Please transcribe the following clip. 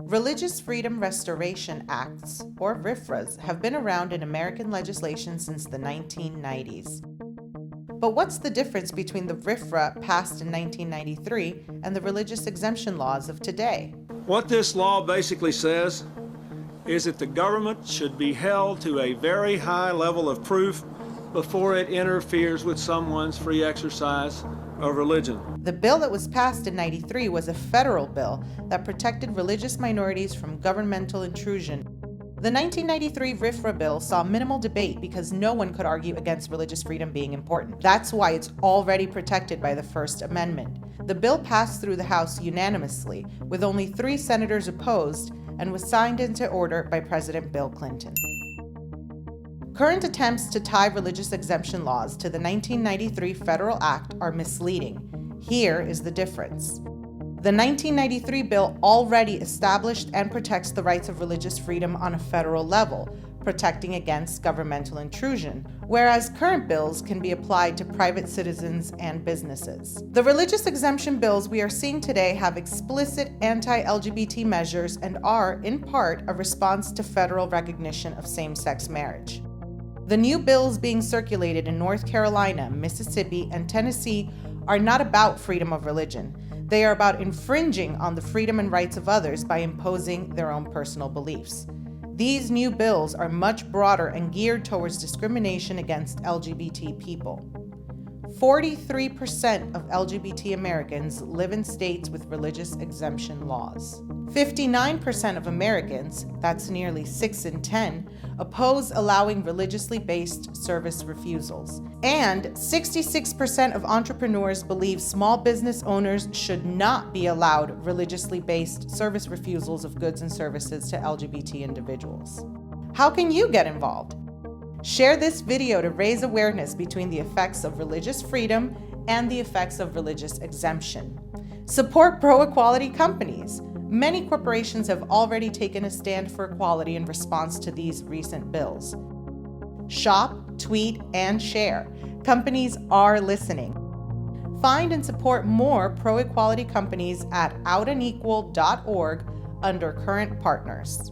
Religious Freedom Restoration Acts, or RFRAs, have been around in American legislation since the 1990s. But what's the difference between the RFRA passed in 1993 and the religious exemption laws of today? What this law basically says is that the government should be held to a very high level of proof before it interferes with someone's free exercise of religion. The bill that was passed in 93 was a federal bill that protected religious minorities from governmental intrusion. The 1993 RFRA bill saw minimal debate because no one could argue against religious freedom being important. That's why it's already protected by the First Amendment. The bill passed through the House unanimously, with only 3 senators opposed, and was signed into order by President Bill Clinton. Current attempts to tie religious exemption laws to the 1993 Federal Act are misleading. Here is the difference. The 1993 bill already established and protects the rights of religious freedom on a federal level, protecting against governmental intrusion, whereas current bills can be applied to private citizens and businesses. The religious exemption bills we are seeing today have explicit anti-LGBT measures and are, in part, a response to federal recognition of same-sex marriage. The new bills being circulated in North Carolina, Mississippi, and Tennessee are not about freedom of religion. They are about infringing on the freedom and rights of others by imposing their own personal beliefs. These new bills are much broader and geared towards discrimination against LGBT people. 43% of LGBT Americans live in states with religious exemption laws. 59% of Americans, that's nearly 6 in 10, oppose allowing religiously based service refusals. And 66% of entrepreneurs believe small business owners should not be allowed religiously based service refusals of goods and services to LGBT individuals. How can you get involved? Share this video to raise awareness between the effects of religious freedom and the effects of religious exemption. Support pro-equality companies. Many corporations have already taken a stand for equality in response to these recent bills. Shop, tweet, and share. Companies are listening. Find and support more pro-equality companies at outandequal.org under Current Partners.